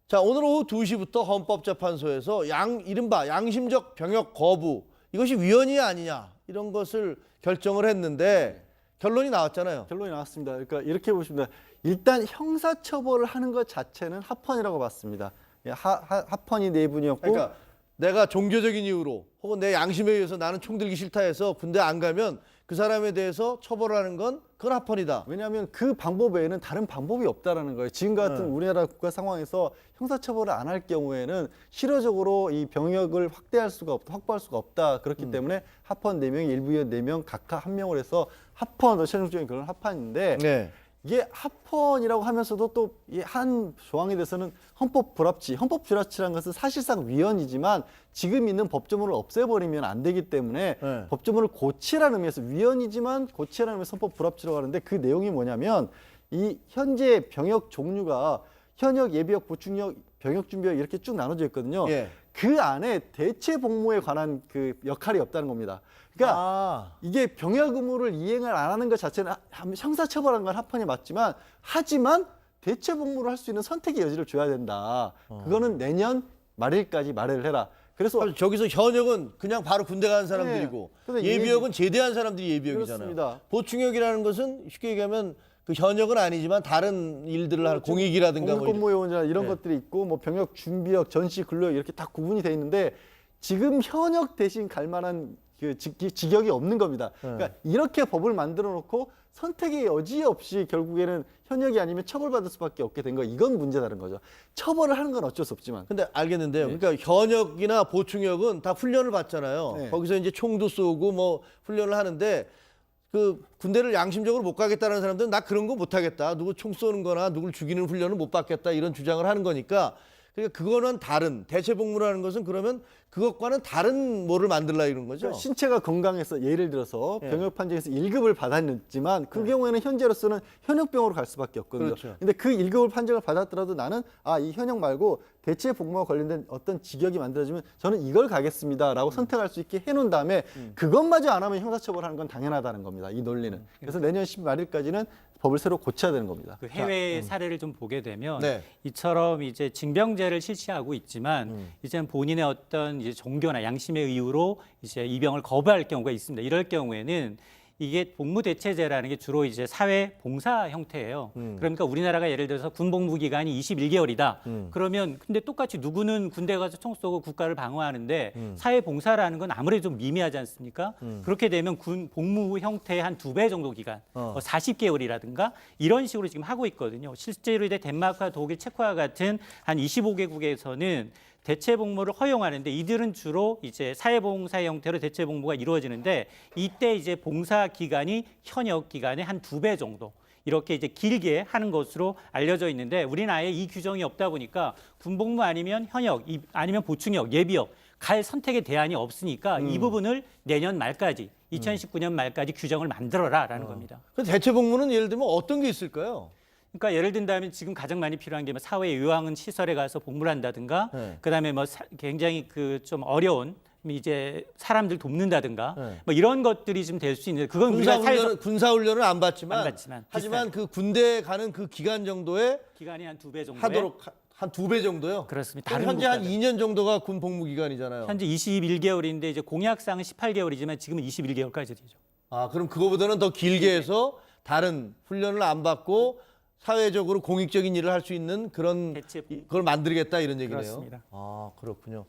자, 오늘 오후 2시부터 헌법재판소에서 이른바 양심적 병역 거부, 이것이 위헌이냐 아니냐 이런 것을 결정을 했는데 결론이 나왔잖아요. 결론이 나왔습니다. 그러니까 이렇게 보시면 됩니다. 일단 형사처벌을 하는 것 자체는 합헌이라고 봤습니다. 합헌이 내분이었고, 그러니까 내가 종교적인 이유로 혹은 내 양심에 의해서 나는 총 들기 싫다 해서 군대 안 가면 그 사람에 대해서 처벌하는 건 그건 합헌이다. 왜냐하면 그 방법 외에는 다른 방법이 없다라는 거예요. 지금 같은 우리나라 국가 상황에서 형사처벌을 안 할 경우에는 실효적으로 이 병역을 확보할 수가 없다. 그렇기 때문에 합헌 4명, 일부위원 4명 각각 1명을 해서 합헌, 최종적인 결론은 합헌인데 네. 이게 합헌이라고 하면서도 또 한 조항에 대해서는 헌법 불합치라는 것은 사실상 위헌이지만 지금 있는 법조문을 없애버리면 안 되기 때문에 네. 법조문을 고치라는 의미에서 위헌이지만 고치라는 의미에서 헌법 불합치라고 하는데 그 내용이 뭐냐면 이 현재 병역 종류가 현역, 예비역, 보충역, 병역 준비역 이렇게 쭉 나눠져 있거든요. 예. 그 안에 대체 복무에 관한 그 역할이 없다는 겁니다. 그러니까 이게 병역 의무를 이행을 안 하는 것 자체는 형사처벌한 건 합헌이 맞지만 하지만 대체 복무를 할 수 있는 선택의 여지를 줘야 된다. 그거는 내년 말일까지 말을 해라. 그래서 저기서 현역은 그냥 바로 군대 가는 사람들이고 네. 예비역은 제대한 사람들이 예비역이잖아요. 그렇습니다. 보충역이라는 것은 쉽게 얘기하면 그 현역은 아니지만 다른 일들을 하는 공익이라든가 뭐 공익근무요원이나 이런 네. 것들이 있고 뭐 병역 준비역, 전시 근로역 이렇게 다 구분이 돼 있는데 지금 현역 대신 갈 만한 그 직역이 없는 겁니다. 그러니까 이렇게 법을 만들어 놓고 선택의 여지 없이 결국에는 현역이 아니면 처벌받을 수밖에 없게 된 거, 이건 문제다는 거죠. 처벌을 하는 건 어쩔 수 없지만. 근데 알겠는데요. 그러니까 현역이나 보충역은 다 훈련을 받잖아요. 네. 거기서 이제 총도 쏘고 뭐 훈련을 하는데 그 군대를 양심적으로 못 가겠다는 사람들은 나 그런 거 못 하겠다. 누구 총 쏘는 거나 누굴 죽이는 훈련을 못 받겠다. 이런 주장을 하는 거니까 그러니까 그거는 다른 대체 복무라는 것은 그러면 그것과는 다른 뭐를 만들라 이런 거죠. 그러니까 신체가 건강해서 예를 들어서 병역 판정에서 1급을 받았지만 그 경우에는 현재로서는 현역병으로 갈 수밖에 없거든요. 그렇죠. 근데 그 1급을 판정을 받았더라도 나는 이 현역 말고 대체 복무와 관련된 어떤 직역이 만들어지면 저는 이걸 가겠습니다라고 선택할 수 있게 해놓은 다음에 그것마저 안 하면 형사처벌하는 건 당연하다는 겁니다. 이 논리는. 그래서 내년 10말일까지는 법을 새로 고쳐야 되는 겁니다. 그 해외 사례를 좀 보게 되면 네. 이처럼 이제 징병제를 실시하고 있지만 이제는 본인의 어떤 이제 종교나 양심의 이유로 이제 입영을 거부할 경우가 있습니다. 이럴 경우에는 이게 복무대체제라는 게 주로 이제 사회 봉사 형태예요. 그러니까 우리나라가 예를 들어서 군 복무 기간이 21개월이다. 그러면 근데 똑같이 누구는 군대 가서 총 쏘고 국가를 방어하는데 사회 봉사라는 건 아무래도 좀 미미하지 않습니까? 그렇게 되면 군 복무 형태의 한 2배 정도 기간, 40개월이라든가 이런 식으로 지금 하고 있거든요. 실제로 이제 덴마크와 독일, 체코와 같은 한 25개국에서는 대체 복무를 허용하는데 이들은 주로 이제 사회봉사 형태로 대체 복무가 이루어지는데 이때 이제 봉사 기간이 현역 기간의 한 2배 정도 이렇게 이제 길게 하는 것으로 알려져 있는데 우리는 아예 이 규정이 없다 보니까 군복무 아니면 현역, 아니면 보충역, 예비역 갈 선택의 대안이 없으니까 이 부분을 내년 말까지 2019년 말까지 규정을 만들어라라는 겁니다. 그 대체 복무는 예를 들면 어떤 게 있을까요? 그러니까 예를 든다면 지금 가장 많이 필요한 게 뭐 사회 요양원 시설에 가서 복무를 한다든가, 네. 그다음에 뭐 굉장히 그 좀 어려운 이제 사람들 돕는다든가, 네. 뭐 이런 것들이 좀 될 수 있는데 그건 우리가 사회에서 군사훈련은 안 받지만, 안 받지만 하지만 그 군대 가는 그 기간 정도에 기간이 한 2배 정도 하도록 한 2배 정도요. 그렇습니다. 그럼 다른 현재 한 국가들. 2년 정도가 군 복무 기간이잖아요. 현재 21개월인데 이제 공약상은 18개월이지만 지금은 21개월까지 되죠. 아, 그럼 그거보다는 더 길게 해서 다른 훈련을 안 받고 사회적으로 공익적인 일을 할 수 있는 그런 대체 그걸 만들겠다 이런 얘기네요. 그렇습니다. 아, 그렇군요.